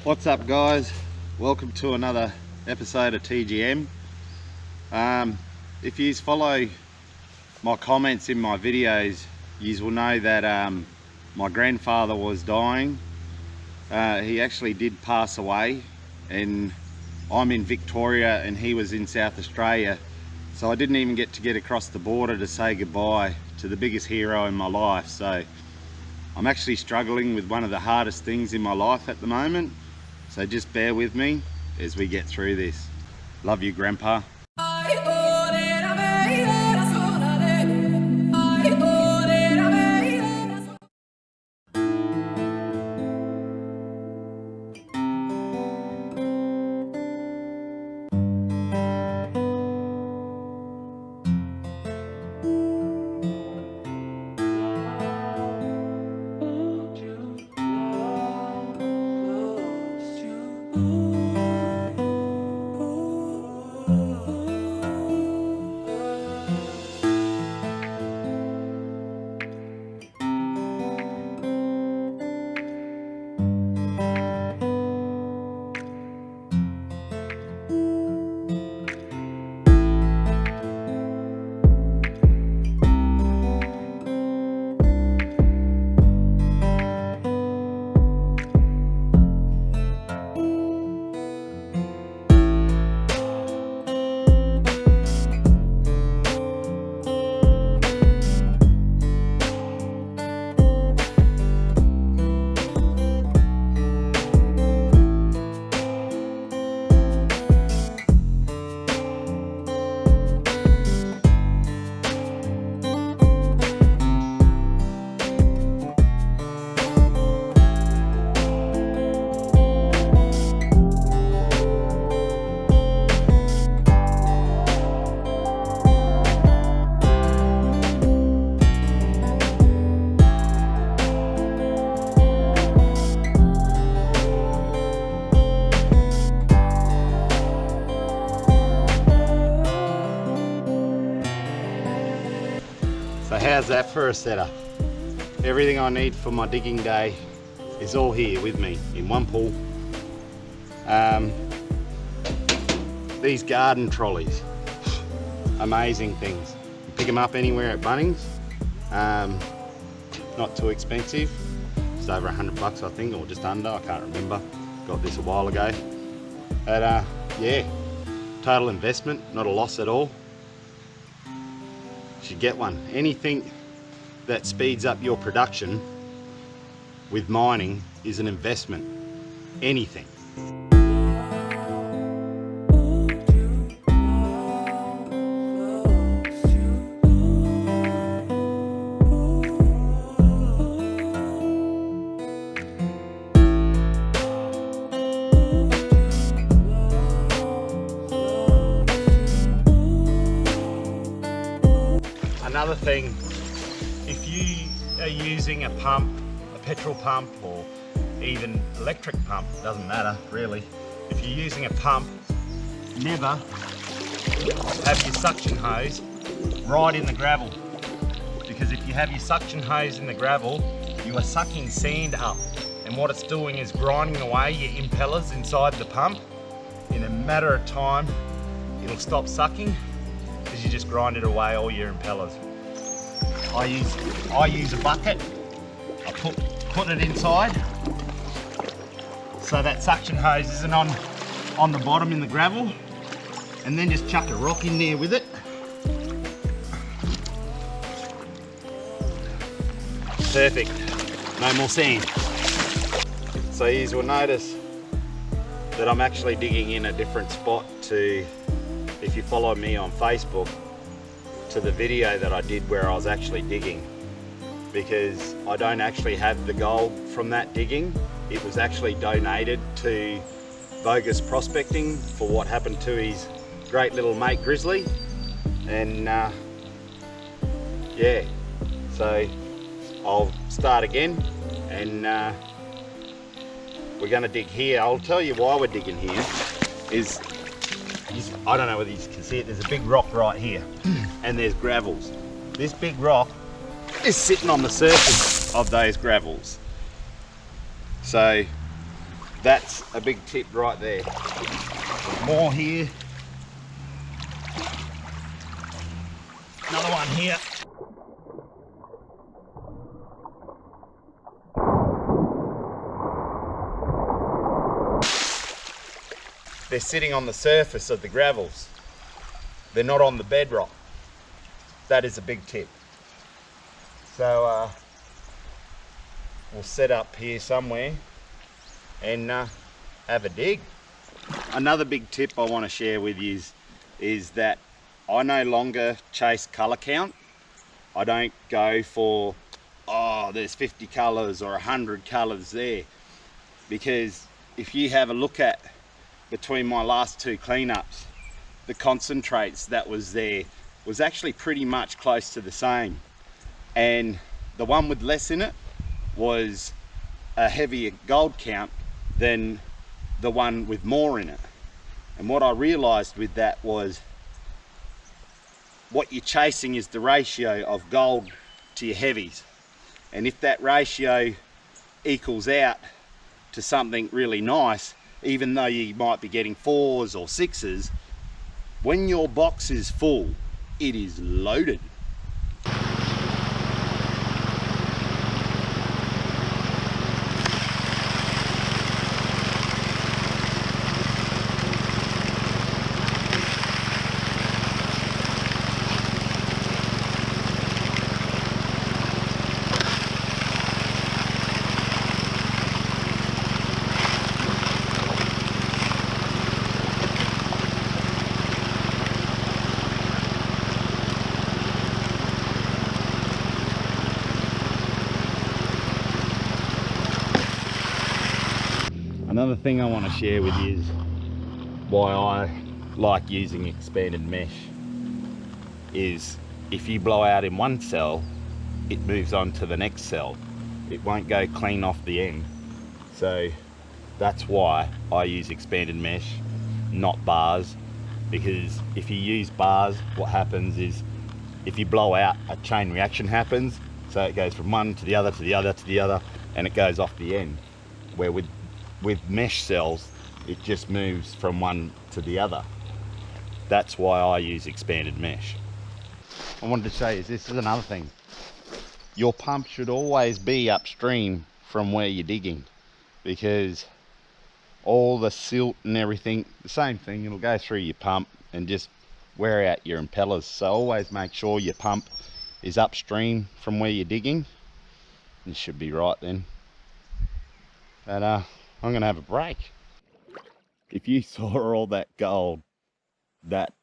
What's up, guys? Welcome to another episode of TGM. If you follow my comments in my videos, you will know that my grandfather was dying. He actually did pass away, and I'm in Victoria and he was in South Australia, so I didn't even get across the border to say goodbye to the biggest hero in my life. So I'm actually struggling with one of the hardest things in my life at the moment, so just bear with me as we get through this. Love you, Grandpa. So how's that for a setup? Everything I need for my digging day is all here with me in one pool. These garden trolleys, amazing things. You pick them up anywhere at Bunnings. Not too expensive. It's over $100 I think, or just under, I can't remember. Got this a while ago. But yeah, total investment, not a loss at all. Should get one. Anything that speeds up your production with mining is an investment. Anything. Another thing, if you are using a pump, a petrol pump, or even electric pump, doesn't matter really. If you're using a pump, never have your suction hose right in the gravel, because if you have your suction hose in the gravel, you are sucking sand up, and what it's doing is grinding away your impellers inside the pump. In a matter of time, it'll stop sucking because you just grinded away all your impellers. I use a bucket. I put it inside so that suction hose isn't on the bottom in the gravel, and then just chuck a rock in there with it. Perfect. No more sand. So you will notice that I'm actually digging in a different spot to, if you follow me on Facebook, to the video that I did where I was actually digging, because I don't actually have the gold from that digging. It was actually donated to Bogus Prospecting for what happened to his great little mate Grizzly, and yeah, so I'll start again, and we're going to dig here. I'll tell you why we're digging here. I don't know whether you can see it, there's a big rock right here and there's gravels. This big rock is sitting on the surface of those gravels. So That's a big tip right there. More here. Another one here. They're sitting on the surface of the gravels. They're not on the bedrock. That is a big tip. So we'll set up here somewhere and have a dig. Another big tip I want to share with you is that I no longer chase colour count. I don't go for, oh, there's 50 colours or 100 colours there. Because if you have a look at between my last two cleanups, the concentrates that was there was actually pretty much close to the same. And the one with less in it was a heavier gold count than the one with more in it. And what I realized with that was what you're chasing is the ratio of gold to your heavies. And if that ratio equals out to something really nice, even though you might be getting 4s or 6s, when your box is full, it is loaded. Another thing I want to share with you is why I like using expanded mesh is if you blow out in one cell, it moves on to the next cell. It won't go clean off the end. So that's why I use expanded mesh, not bars, because if you use bars, what happens is if you blow out, a chain reaction happens. So it goes from one to the other, to the other, to the other, and it goes off the end. Where with mesh cells, it just moves from one to the other. That's why I use expanded mesh. I wanted to show you, this is another thing. Your pump should always be upstream from where you're digging, because all the silt and everything, the same thing, it'll go through your pump and just wear out your impellers. So always make sure your pump is upstream from where you're digging. It should be right then. But I'm gonna have a break. If you saw all that gold that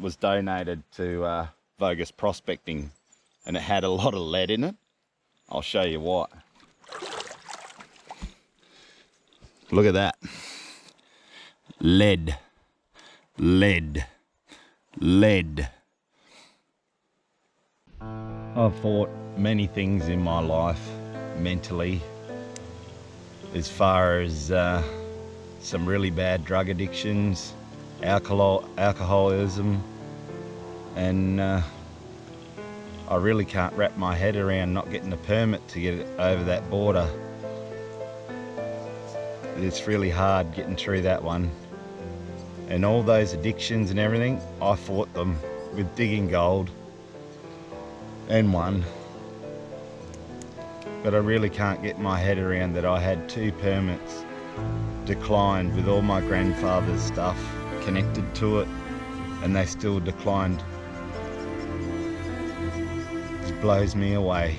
was donated to Vogus Prospecting and it had a lot of lead in it, I'll show you what. Look at that. Lead, lead, lead. I've fought many things in my life mentally, as far as some really bad drug addictions, alcoholism, and I really can't wrap my head around not getting a permit to get over that border. It's really hard getting through that one. And all those addictions and everything, I fought them with digging gold and won. But I really can't get my head around that I had 2 permits declined with all my grandfather's stuff connected to it, and they still declined. It blows me away.